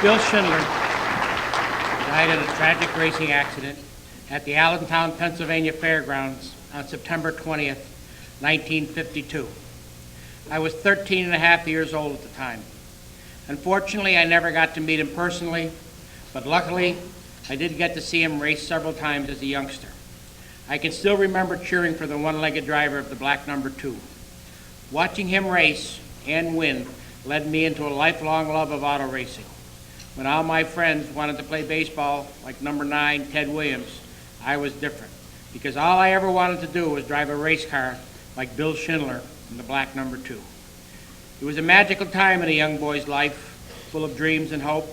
Bill Schindler died in a tragic racing accident at the Allentown, Pennsylvania Fairgrounds on September 20th, 1952. I was 13 and a half years old at the time. Unfortunately, I never got to meet him personally, but luckily, I did get to see him race several times as a youngster. I can still remember cheering for the one-legged driver of the black number 2. Watching him race and win led me into a lifelong love of auto racing. When all my friends wanted to play baseball, like number 9, Ted Williams, I was different, because all I ever wanted to do was drive a race car like Bill Schindler in the black number 2. It was a magical time in a young boy's life, full of dreams and hope,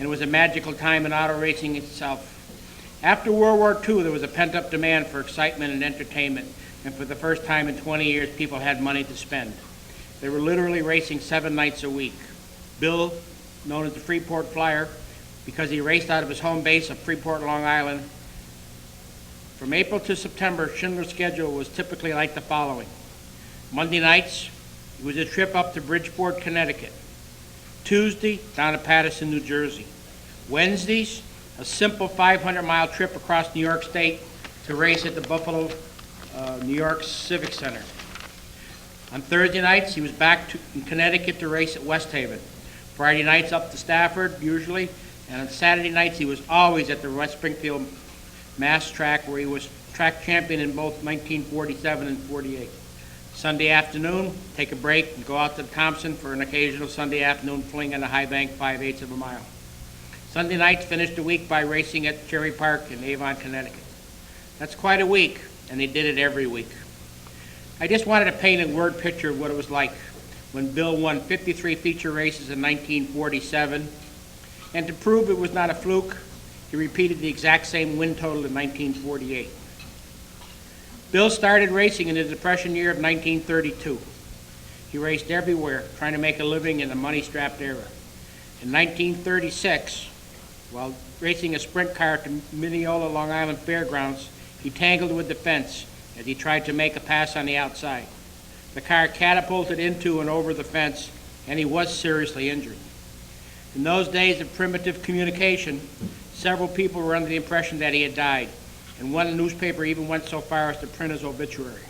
and it was a magical time in auto racing itself. After World War II, there was a pent-up demand for excitement and entertainment, and for the first time in 20 years, people had money to spend. They were literally racing 7 nights a week. Bill, known as the Freeport Flyer, because he raced out of his home base of Freeport, Long Island. From April to September, Schindler's schedule was typically like the following. Monday nights, it was a trip up to Bridgeport, Connecticut. Tuesday, down to Paterson, New Jersey. Wednesdays, a simple 500-mile trip across New York State to race at the Buffalo, New York Civic Center. On Thursday nights, he was back in Connecticut to race at West Haven. Friday nights up to Stafford, usually, and on Saturday nights he was always at the West Springfield Mass track, where he was track champion in both 1947 and 48. Sunday afternoon, take a break and go out to Thompson for an occasional Sunday afternoon fling on the high bank 5/8 of a mile. Sunday nights finished the week by racing at Cherry Park in Avon, Connecticut. That's quite a week, and they did it every week. I just wanted to paint a word picture of what it was like when Bill won 53 feature races in 1947, and to prove it was not a fluke, he repeated the exact same win total in 1948. Bill started racing in the Depression year of 1932. He raced everywhere, trying to make a living in the money-strapped era. In 1936, while racing a sprint car at the Mineola, Long Island Fairgrounds, he tangled with the fence as he tried to make a pass on the outside. The car catapulted into and over the fence, and he was seriously injured. In those days of primitive communication, several people were under the impression that he had died, and one newspaper even went so far as to print his obituary.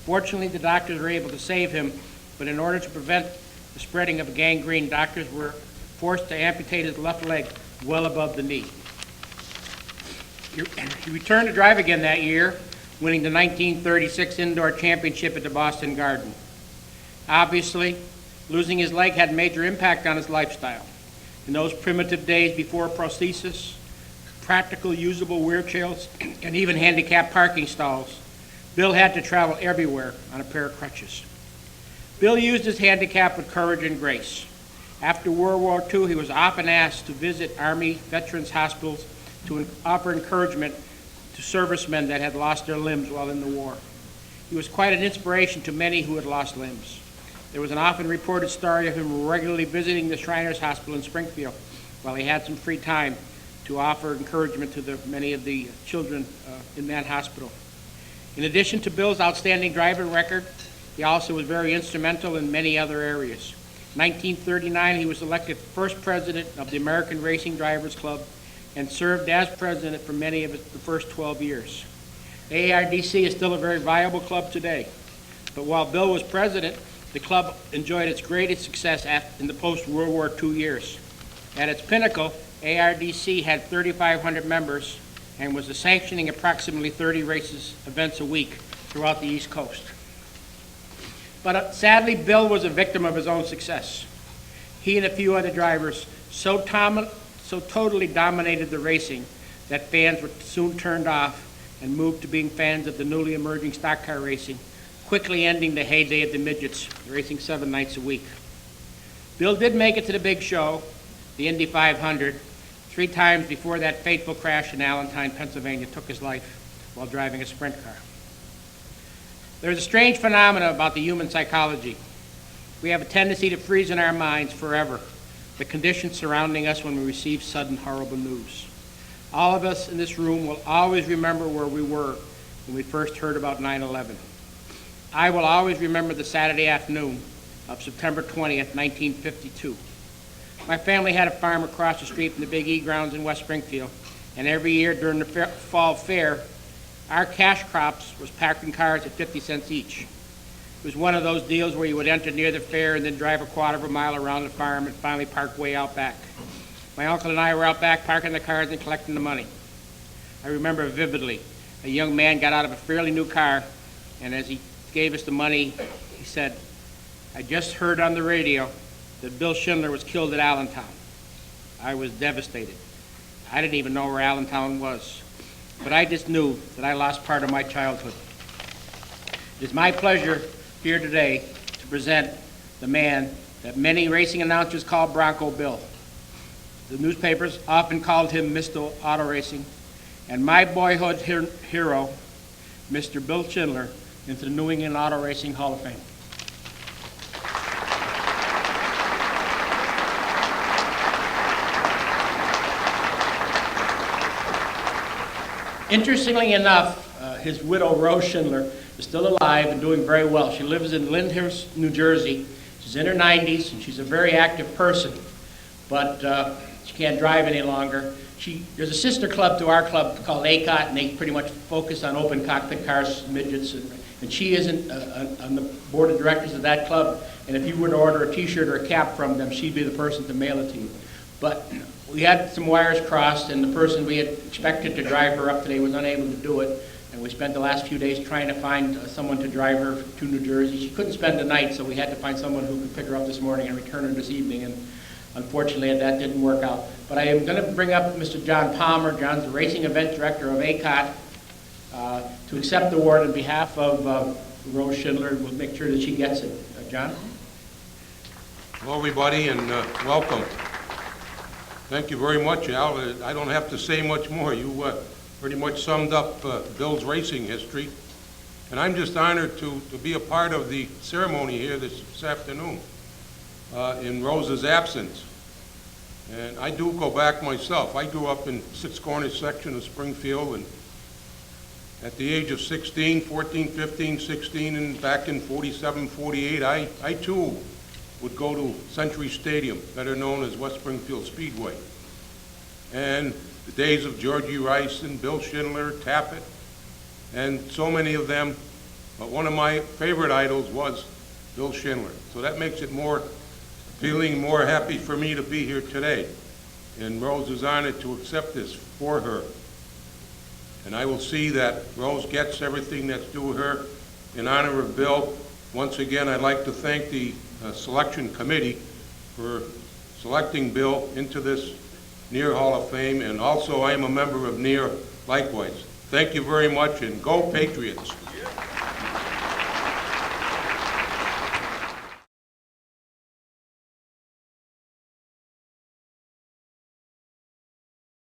Fortunately, the doctors were able to save him, but in order to prevent the spreading of gangrene, doctors were forced to amputate his left leg well above the knee. He returned to drive again that year, winning the 1936 Indoor Championship at the Boston Garden. Obviously, losing his leg had a major impact on his lifestyle. In those primitive days before prosthesis, practical usable wheelchairs, and even handicapped parking stalls, Bill had to travel everywhere on a pair of crutches. Bill used his handicap with courage and grace. After World War II, he was often asked to visit Army veterans' hospitals to offer encouragement to servicemen that had lost their limbs while in the war. He was quite an inspiration to many who had lost limbs. There was an often reported story of him regularly visiting the Shriners Hospital in Springfield while he had some free time to offer encouragement to many of the children in that hospital. In addition to Bill's outstanding driving record, he also was very instrumental in many other areas. In 1939, he was elected first president of the American Racing Drivers Club and served as president for many of the first 12 years. ARDC is still a very viable club today, but while Bill was president, the club enjoyed its greatest success in the post-World War II years. At its pinnacle, ARDC had 3,500 members and was sanctioning approximately 30 events a week throughout the East Coast. But sadly, Bill was a victim of his own success. He and a few other drivers so totally dominated the racing that fans were soon turned off and moved to being fans of the newly emerging stock car racing, quickly ending the heyday of the midgets, racing 7 nights a week. Bill did make it to the big show, the Indy 500, 3 times before that fateful crash in Allentown, Pennsylvania took his life while driving a sprint car. There's a strange phenomenon about the human psychology. We have a tendency to freeze in our minds forever the conditions surrounding us when we receive sudden horrible news. All of us in this room will always remember where we were when we first heard about 9/11. I will always remember the Saturday afternoon of September 20th, 1952. My family had a farm across the street from the Big E grounds in West Springfield, and every year during the fall fair, our cash crops was packed in cars at 50 cents each. It was one of those deals where you would enter near the fair and then drive a quarter of a mile around the farm and finally park way out back. My uncle and I were out back parking the cars and collecting the money. I remember vividly, a young man got out of a fairly new car, and as he gave us the money, he said, "I just heard on the radio that Bill Schindler was killed at Allentown." I was devastated. I didn't even know where Allentown was, but I just knew that I lost part of my childhood. It is my pleasure here today to present the man that many racing announcers call Bronco Bill. The newspapers often called him Mr. Auto Racing, and my boyhood hero, Mr. Bill Schindler, into the New England Auto Racing Hall of Fame. Interestingly enough, his widow, Rose Schindler, is still alive and doing very well. She lives in Lyndhurst, New Jersey. She's in her 90s, and she's a very active person, but she can't drive any longer. There's a sister club to our club called ACOT, and they pretty much focus on open cockpit cars, midgets, and she isn't on the board of directors of that club, and if you were to order a t-shirt or a cap from them, she'd be the person to mail it to you. But we had some wires crossed, and the person we had expected to drive her up today was unable to do it, and we spent the last few days trying to find someone to drive her to New Jersey. She couldn't spend the night, so we had to find someone who could pick her up this morning and return her this evening, and unfortunately that didn't work out. But I am going to bring up Mr. John Palmer. John's the racing event director of ACOT, to accept the award on behalf of Rose Schindler. We'll make sure that she gets it. John? Hello, everybody, and welcome. Thank you very much, Al. I don't have to say much more. You pretty much summed up Bill's racing history. And I'm just honored to be a part of the ceremony here this afternoon in Rose's absence. And I do go back myself. I grew up in Six Corners section of Springfield, and at the age of 16, 14, 15, 16, and back in 47, 48, I too would go to Century Stadium, better known as West Springfield Speedway. And the days of Georgie Rice and Bill Schindler, Tappet, and so many of them, but one of my favorite idols was Bill Schindler. So that makes it more appealing, more happy for me to be here today. And Rose is honored to accept this for her. And I will see that Rose gets everything that's due her in honor of Bill. Once again, I'd like to thank the selection committee for selecting Bill into this NEAR Hall of Fame, and also I am a member of NEAR likewise. Thank you very much, and go Patriots.